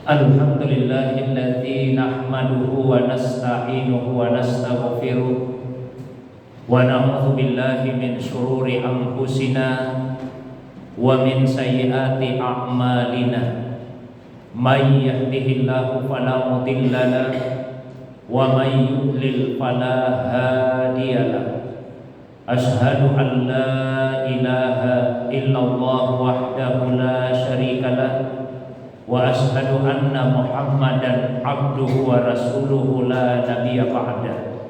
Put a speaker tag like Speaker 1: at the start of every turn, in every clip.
Speaker 1: Alhamdulillahilladzi nahmaduhu wa nasta'inuhu wa nastaghfiruh wa na'udzu billahi min syururi anfusina wa min sayyiati a'malina. May yahdihillahu fala mudilla lahu wa may yudlil fala hadiya lahu. Asyhadu an la ilaha illallah wahdahu la syarika lahu wa asyhadu anna Muhammadan abduhu wa rasuluhu la nabiyya ba'da.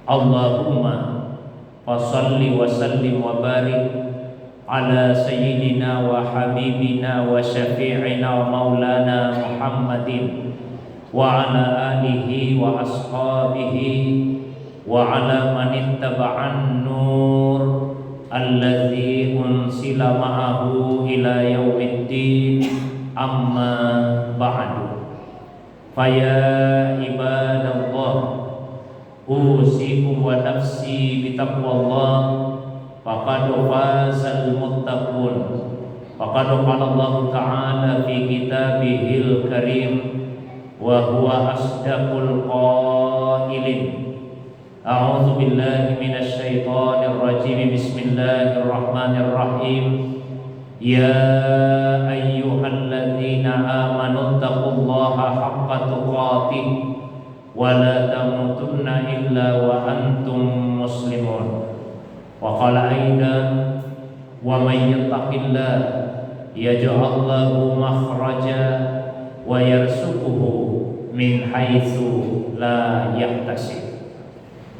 Speaker 1: Allahumma fassalli wa sallim wa barik ala sayyidina wa habibina wa syafi'ina wa maulana Muhammadin wa ala alihi wa ashabihi wa ala man ittaba'an nur alladzi unsila ma'ahu ila yaumiddin. Amma ba'du. Faya ibadallah, usikum wa nafsi bitaqwallah, faqad fazal muttaqun. Faqad qala Allah Ta'ala fi kitabihil karim wa huwa asdaqul qailin. A'udzu billahi minasy syaithanir rajim. Bismillahirrahmanirrahim. Ya ayyuhalladzina amanu taqullaha haqqa tuqatih wa la tamutunna illa wa antum muslimun. Wa qala aidan wa may yattaqillaha yaj'al lahu makhraja wa yarzuquhu min haitsu la yahtasib.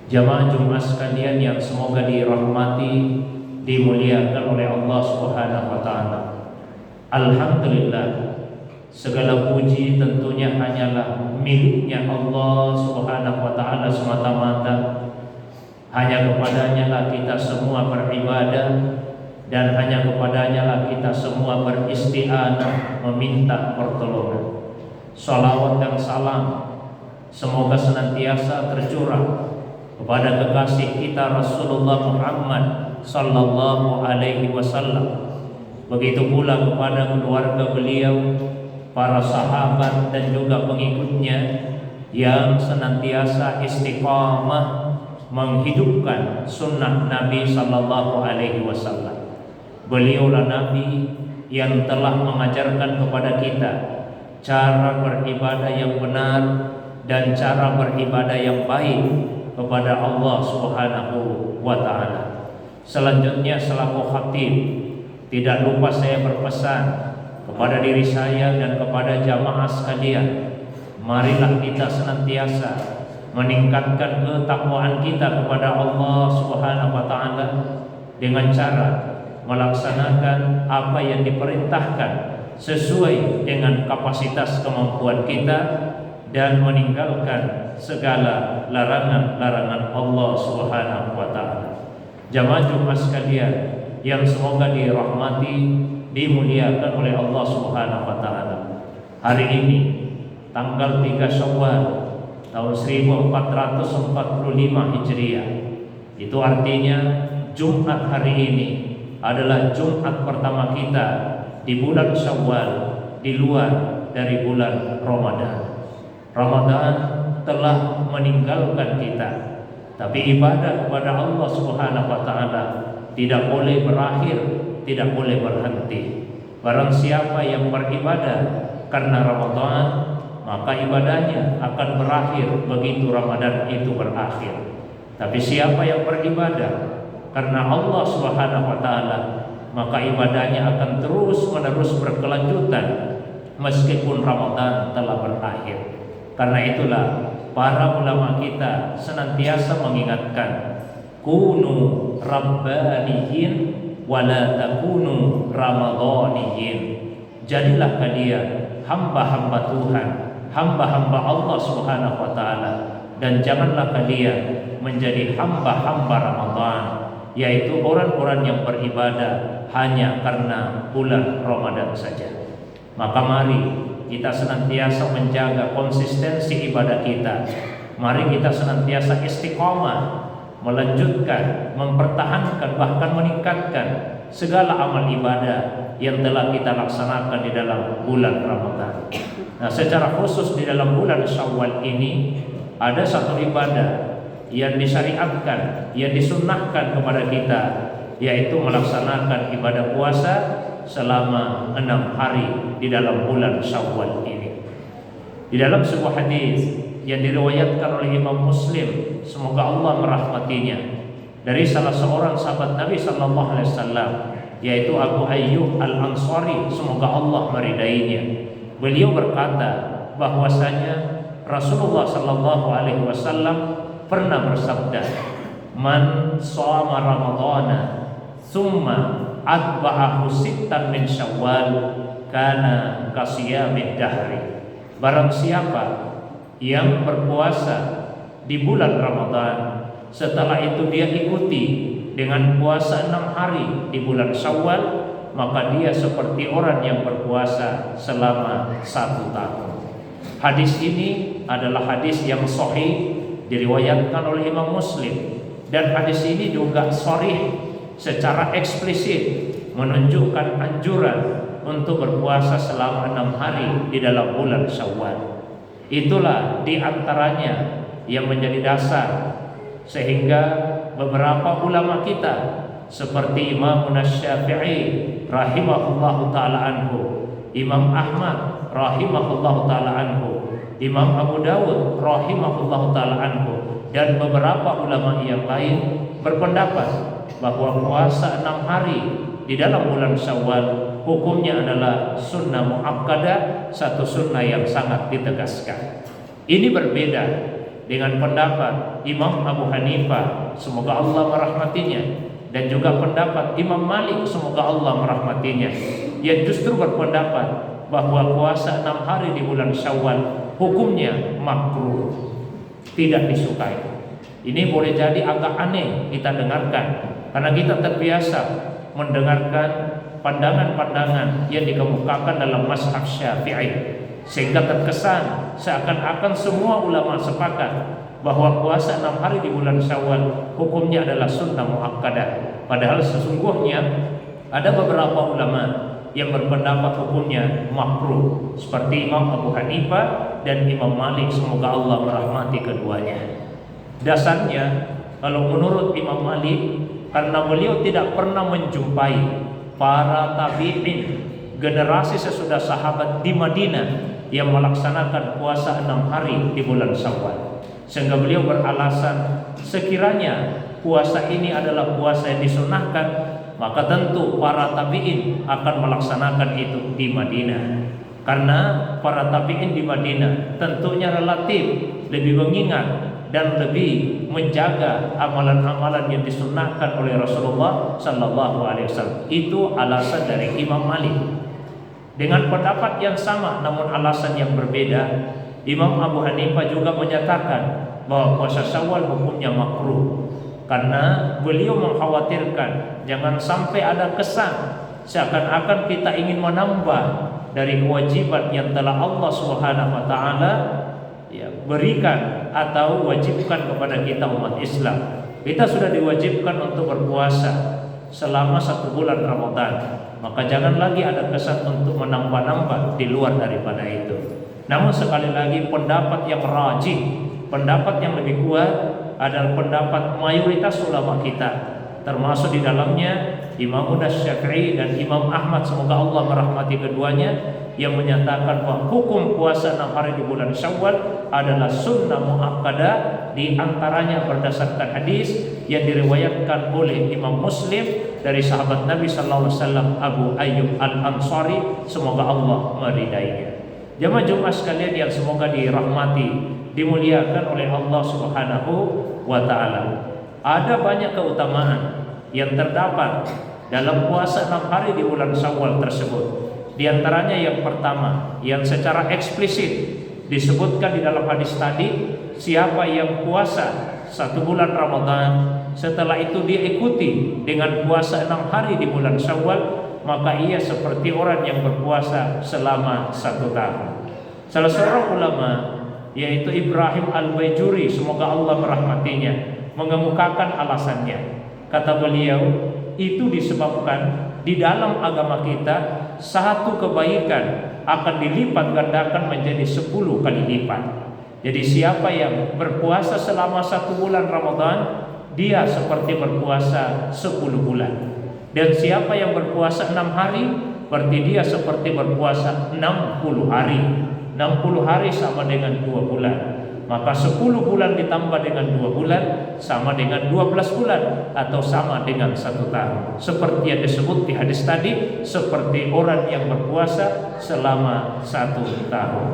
Speaker 1: Jamaah Jumat sekalian yang semoga dirahmati, dimuliakan oleh Allah Subhanahu wa taala. Alhamdulillah, segala puji tentunya hanyalah miliknya Allah Subhanahu wa taala semata-mata. Hanya kepadanya lah kita semua beribadah dan hanya kepadanya lah kita semua beristi'anah, meminta pertolongan. Salawat dan salam semoga senantiasa tercurah kepada kekasih kita Rasulullah Muhammad sallallahu alaihi wasallam. Begitu pula kepada keluarga beliau, para sahabat dan juga pengikutnya yang senantiasa istiqamah menghidupkan sunnah Nabi sallallahu alaihi wasallam. Beliaulah Nabi yang telah mengajarkan kepada kita cara beribadah yang benar dan cara beribadah yang baik kepada Allah Subhanahu wa taala. Selanjutnya selaku khatib, tidak lupa saya berpesan kepada diri saya dan kepada jamaah sekalian, marilah kita senantiasa meningkatkan ketakwaan kita kepada Allah Subhanahu wa taala dengan cara melaksanakan apa yang diperintahkan sesuai dengan kapasitas kemampuan kita dan meninggalkan segala larangan-larangan Allah Subhanahu wa taala. Jamaah Jumat sekalian yang semoga dirahmati, dimuliakan oleh Allah Subhanahu wa taala. Hari ini tanggal 3 Syawal tahun 1445 Hijriah. Itu artinya Jumat hari ini adalah Jumat pertama kita di bulan Syawal, di luar dari bulan Ramadan. Ramadan telah meninggalkan kita, tapi ibadah kepada Allah Subhanahu wa taala tidak boleh berakhir, tidak boleh berhenti. Barang siapa yang beribadah karena Ramadan, maka ibadahnya akan berakhir begitu Ramadan itu berakhir. Tapi siapa yang beribadah karena Allah Subhanahu wa taala, maka ibadahnya akan terus-menerus berkelanjutan meskipun Ramadan telah berakhir. Karena itulah para ulama kita senantiasa mengingatkan, kunu rabbaniyin wa la takunu ramadhaniyin. Jadilah kalian hamba-hamba Tuhan, hamba-hamba Allah Subhanahu wa taala, dan janganlah kalian menjadi hamba-hamba Ramadan, yaitu orang-orang yang beribadah hanya karena bulan Ramadan saja. Maka mari kita senantiasa menjaga konsistensi ibadah kita. Mari kita senantiasa istiqomah melanjutkan, mempertahankan, bahkan meningkatkan segala amal ibadah yang telah kita laksanakan di dalam bulan Ramadan. Nah, secara khusus di dalam bulan Syawal ini ada satu ibadah yang disyariatkan, yang disunnahkan kepada kita, yaitu melaksanakan ibadah puasa selama 6 hari di dalam bulan Syawal ini. Di dalam sebuah hadis yang diriwayatkan oleh Imam Muslim, semoga Allah merahmatinya, dari salah seorang sahabat Nabi sallallahu alaihi wasallam, yaitu Abu Ayyub Al-Ansari, semoga Allah meridainya. Beliau berkata bahwasanya Rasulullah sallallahu alaihi wasallam pernah bersabda, "Man shoma Ramadhana tsumma atba'ahu sittan min Syawal kana kasiyamid dahri." Barang siapa yang berpuasa di bulan Ramadan, setelah itu dia ikuti dengan puasa 6 hari di bulan Syawal, maka dia seperti orang yang berpuasa selama 1 tahun. Hadis ini adalah hadis yang sahih, diriwayatkan oleh Imam Muslim, dan hadis ini juga sharih secara eksplisit menunjukkan anjuran untuk berpuasa selama 6 hari di dalam bulan Syawal. Itulah diantaranya yang menjadi dasar sehingga beberapa ulama kita seperti Imam Syafi'i rahimahullahu taala anhu, Imam Ahmad rahimahullahu taala anhu, Imam Abu Dawud rahimahullahu taala anhu, dan beberapa ulama yang lain berpendapat bahwa puasa 6 hari di dalam bulan Syawal hukumnya adalah sunnah muakkadah, satu sunnah yang sangat ditegaskan. Ini berbeda dengan pendapat Imam Abu Hanifah, semoga Allah merahmatinya, dan juga pendapat Imam Malik, semoga Allah merahmatinya, yang justru berpendapat bahwa puasa 6 hari di bulan Syawal hukumnya makruh, tidak disukai. Ini boleh jadi agak aneh kita dengarkan, karena kita terbiasa mendengarkan pandangan-pandangan yang dikemukakan dalam mazhab Syafi'i, sehingga terkesan seakan-akan semua ulama sepakat bahwa puasa 6 hari di bulan Syawal hukumnya adalah sunnah muakkadah. Padahal sesungguhnya ada beberapa ulama yang berpendapat hukumnya makruh, seperti Imam Abu Hanifah dan Imam Malik, semoga Allah merahmati keduanya. Dasarnya, kalau menurut Imam Malik, karena beliau tidak pernah menjumpai para tabi'in, generasi sesudah sahabat di Madinah, yang melaksanakan puasa 6 hari di bulan Syawal, sehingga beliau beralasan sekiranya puasa ini adalah puasa yang disunahkan, maka tentu para tabi'in akan melaksanakan itu di Madinah. Karena para tabi'in di Madinah tentunya relatif lebih mengingat dan lebih menjaga amalan-amalan yang disunahkan oleh Rasulullah sallallahu alaihi wasallam. Itu alasan dari Imam Malik. Dengan pendapat yang sama namun alasan yang berbeda, Imam Abu Hanifah juga menyatakan bahwa puasa Syawal hukumnya makruh, karena beliau mengkhawatirkan jangan sampai ada kesan seakan-akan kita ingin menambah dari kewajiban yang telah Allah Subhanahu wa taala berikan atau wajibkan kepada kita umat Islam. Kita sudah diwajibkan untuk berpuasa selama 1 bulan Ramadan, maka jangan lagi ada kesan untuk menambah-nambah di luar daripada itu. Namun sekali lagi, pendapat yang rajih, pendapat yang lebih kuat adalah pendapat mayoritas ulama kita, termasuk di dalamnya Imam Syafi'i dan Imam Ahmad, semoga Allah merahmati keduanya, yang menyatakan bahwa hukum puasa 6 hari di bulan Syawal adalah sunnah muakkadah, di antaranya berdasarkan hadis yang diriwayatkan oleh Imam Muslim dari sahabat Nabi sallallahu alaihi wasallam Abu Ayyub Al-Ansari, semoga Allah meridainya. Jamaah Jumat sekalian yang semoga dirahmati, dimuliakan oleh Allah Subhanahu wa taala. Ada banyak keutamaan yang terdapat dalam puasa 6 hari di bulan Syawal tersebut. Di antaranya yang pertama, yang secara eksplisit disebutkan di dalam hadis tadi, siapa yang puasa 1 bulan Ramadan, setelah itu dia ikuti dengan puasa 6 hari di bulan Syawal, maka ia seperti orang yang berpuasa selama 1 tahun. Salah seorang ulama, yaitu Ibrahim Al-Baijuri, semoga Allah merahmatinya, mengemukakan alasannya. Kata beliau, itu disebabkan di dalam agama kita, satu kebaikan akan dilipat gandakan menjadi 10 kali lipat. Jadi siapa yang berpuasa selama 1 bulan Ramadan, dia seperti berpuasa 10 bulan. Dan siapa yang berpuasa 6 hari, berarti dia seperti berpuasa 60 hari. 60 hari sama dengan 2 bulan. Maka 10 bulan ditambah dengan 2 bulan sama dengan 12 bulan atau sama dengan 1 tahun. Seperti yang disebut di hadis tadi, seperti orang yang berpuasa selama 1 tahun.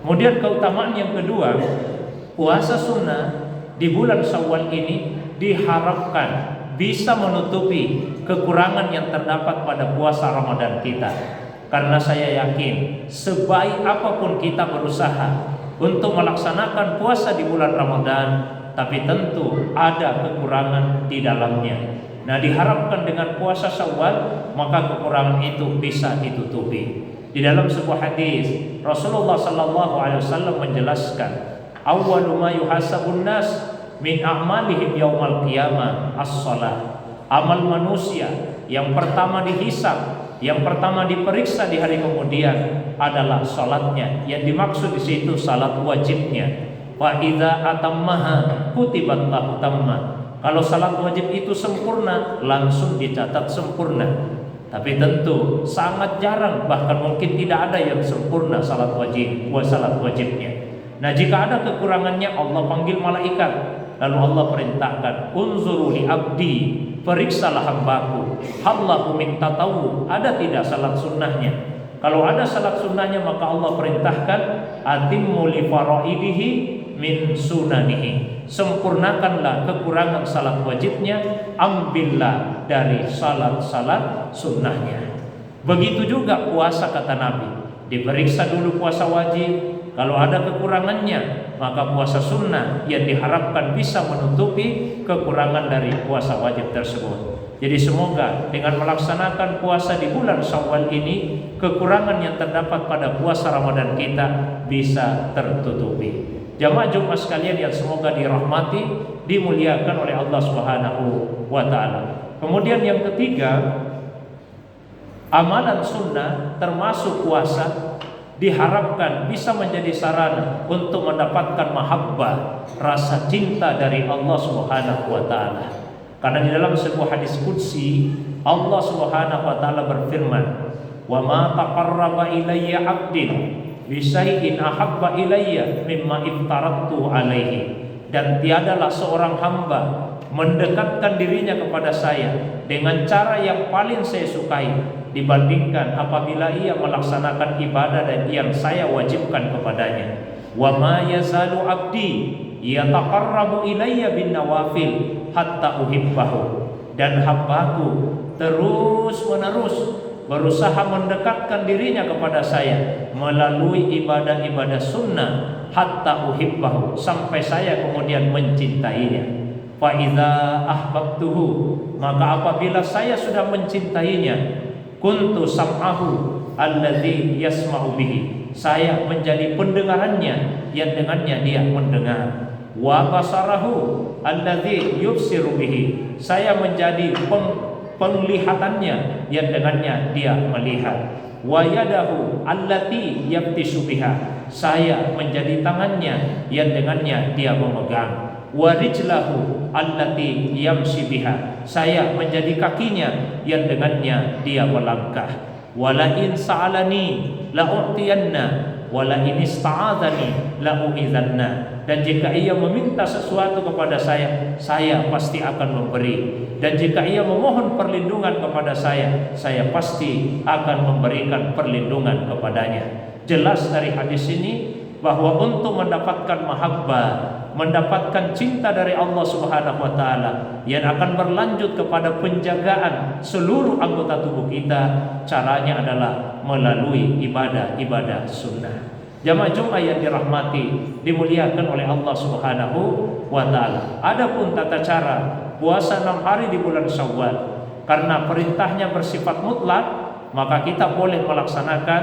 Speaker 1: Kemudian keutamaan yang kedua, puasa sunnah di bulan Syawal ini diharapkan bisa menutupi kekurangan yang terdapat pada puasa Ramadan kita. Karena saya yakin sebaik apapun kita berusaha untuk melaksanakan puasa di bulan Ramadan, tapi tentu ada kekurangan di dalamnya. Nah, diharapkan dengan puasa Syawal maka kekurangan itu bisa ditutupi. Di dalam sebuah hadis Rasulullah SAW menjelaskan, awwalu ma yuhasabun nas min a'malihim yaumal qiyamah as-shalah. Amal manusia yang pertama dihisab, yang pertama diperiksa di hari kemudian adalah salatnya. Yang dimaksud di situ salat wajibnya. Fa idza atammaha kutibat lahu tamma. Kalau salat wajib itu sempurna, langsung dicatat sempurna. Tapi tentu sangat jarang, bahkan mungkin tidak ada yang sempurna salat wajibnya. Nah, jika ada kekurangannya, Allah panggil malaikat. Lalu Allah perintahkan, unzuru li abdi, periksalah hambaku, hallahu min tatawu, ada tidak salat sunnahnya. Kalau ada salat sunnahnya maka Allah perintahkan, atimmu li faraidihi min sunanihi, sempurnakanlah kekurangan salat wajibnya, ambillah dari salat-salat sunnahnya. Begitu juga puasa, kata Nabi, diperiksa dulu puasa wajib. Kalau ada kekurangannya, maka puasa sunnah yang diharapkan bisa menutupi kekurangan dari puasa wajib tersebut. Jadi semoga dengan melaksanakan puasa di bulan Syawal ini, kekurangan yang terdapat pada puasa Ramadan kita bisa tertutupi. Jamaah Jumat sekalian yang semoga dirahmati, dimuliakan oleh Allah Subhanahu wa taala. Kemudian yang ketiga, amalan sunnah termasuk puasa diharapkan bisa menjadi sarana untuk mendapatkan mahabbah, rasa cinta dari Allah Subhanahu wa taala. Karena di dalam sebuah hadis qudsi Allah Subhanahu wa taala berfirman, "Wa ma taqarraba ilayya 'abdin bi syai'in ahabba ilayya mimma iftaradtu 'alaihi." Dan tiadalah seorang hamba mendekatkan dirinya kepada saya dengan cara yang paling saya sukai dibandingkan apabila ia melaksanakan ibadah dan yang saya wajibkan kepadanya. Wa ma yazalu 'abdi yataqarrabu ilayya bin nawafil hatta uhibbahu. Dan hambaku terus menerus berusaha mendekatkan dirinya kepada saya melalui ibadah-ibadah sunnah hatta uhibbahu, sampai saya kemudian mencintainya. Fa idza ahbabtuhu, maka apabila saya sudah mencintainya, kuntu sam'ahu alladzi yasma'u bihi, saya menjadi pendengarannya yang dengannya dia mendengar. Wa basarahu alladzi yubsiru bihi, saya menjadi penglihatannya yang dengannya dia melihat. Wa yadahu allati yabtishu biha, saya menjadi tangannya yang dengannya dia memegang. Wa rijlahu allati yamshi biha, saya menjadi kakinya yang dengannya dia melangkah. Wala in sa'alani la u'tiyanna wala in ista'adzani la u'idzanna. Dan jika ia meminta sesuatu kepada saya pasti akan memberi. Dan jika ia memohon perlindungan kepada saya pasti akan memberikan perlindungan kepadanya. Jelas dari hadis ini bahwa untuk mendapatkan mahabbah, mendapatkan cinta dari Allah Subhanahu wa taala yang akan berlanjut kepada penjagaan seluruh anggota tubuh kita, caranya adalah melalui ibadah-ibadah sunnah. Jamaah Jumat yang dirahmati, dimuliakan oleh Allah Subhanahu wa taala. Adapun tata cara puasa 6 hari di bulan Syawal, karena perintahnya bersifat mutlak, maka kita boleh melaksanakan,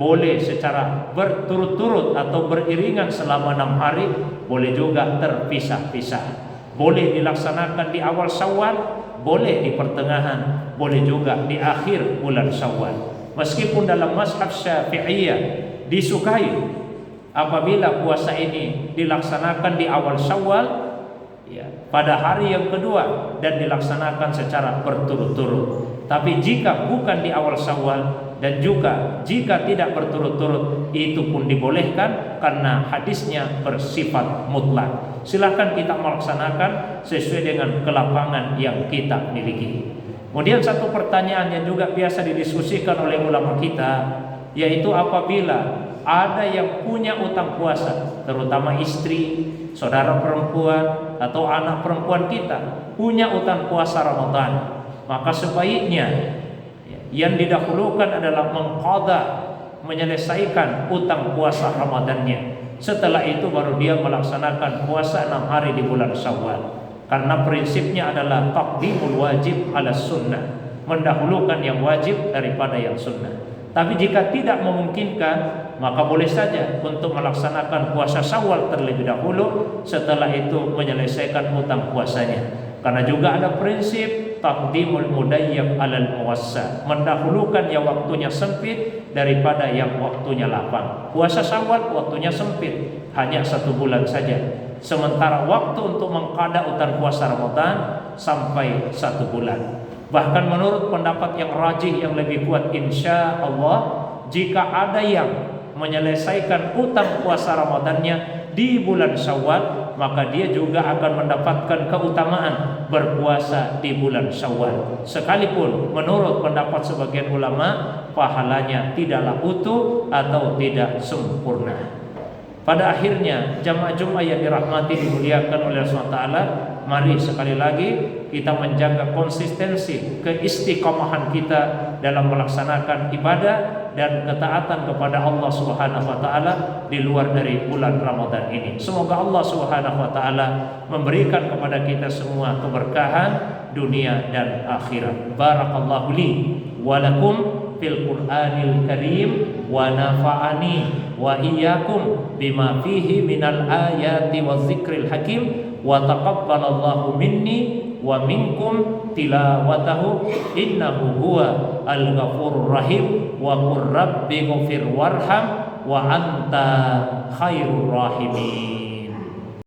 Speaker 1: boleh secara berturut-turut atau beriringan selama 6 hari, boleh juga terpisah-pisah. Boleh dilaksanakan di awal Syawal, boleh di pertengahan, boleh juga di akhir bulan Syawal. Meskipun dalam mazhab Syafi'iyah disukai apabila puasa ini dilaksanakan di awal Syawal, ya, pada hari yang kedua dan dilaksanakan secara berturut-turut. Tapi jika bukan di awal Syawal dan juga jika tidak berturut-turut, itu pun dibolehkan karena hadisnya bersifat mutlak. Silahkan kita melaksanakan sesuai dengan kelapangan yang kita miliki. Kemudian satu pertanyaan yang juga biasa didiskusikan oleh ulama kita, yaitu apabila ada yang punya utang puasa, terutama istri, saudara perempuan atau anak perempuan kita punya utang puasa Ramadan, maka sebaiknya yang didahulukan adalah mengqadha, menyelesaikan utang puasa Ramadannya. Setelah itu baru dia melaksanakan puasa 6 hari di bulan Syawal. Karena prinsipnya adalah taqdimul wajib ala sunnah, mendahulukan yang wajib daripada yang sunnah. Tapi jika tidak memungkinkan, maka boleh saja untuk melaksanakan puasa Syawal terlebih dahulu, setelah itu menyelesaikan utang puasanya. Karena juga ada prinsip taqdimul mudayyab alal muwassa, mendahulukan yang waktunya sempit daripada yang waktunya lapang. Puasa Syawal waktunya sempit, hanya 1 bulan saja. Sementara waktu untuk mengqada utang puasa Ramadan sampai 1 bulan. Bahkan menurut pendapat yang rajih yang lebih kuat, insya Allah, jika ada yang menyelesaikan utang puasa Ramadannya di bulan Syawal, maka dia juga akan mendapatkan keutamaan berpuasa di bulan Syawal. Sekalipun menurut pendapat sebagian ulama, pahalanya tidaklah utuh atau tidak sempurna. Pada akhirnya jamaah Jumat yang dirahmati dimuliakan oleh Allah SWT, mari sekali lagi kita menjaga konsistensi, keistiqomahan kita dalam melaksanakan ibadah dan ketaatan kepada Allah Subhanahu wa taala di luar dari bulan Ramadan ini. Semoga Allah Subhanahu wa taala memberikan kepada kita semua keberkahan dunia dan akhirat. Barakallahu li wa lakum fil Qur'anil Karim wa nafa'ani wa iyyakum bima fihi minal ayati wa dzikril hakim wa taqabbalallahu minni wa minkum tilawatahu innahu huwa al-ghafurur rahim wa qur rabbi ghfir warham wa anta khairur rahimin.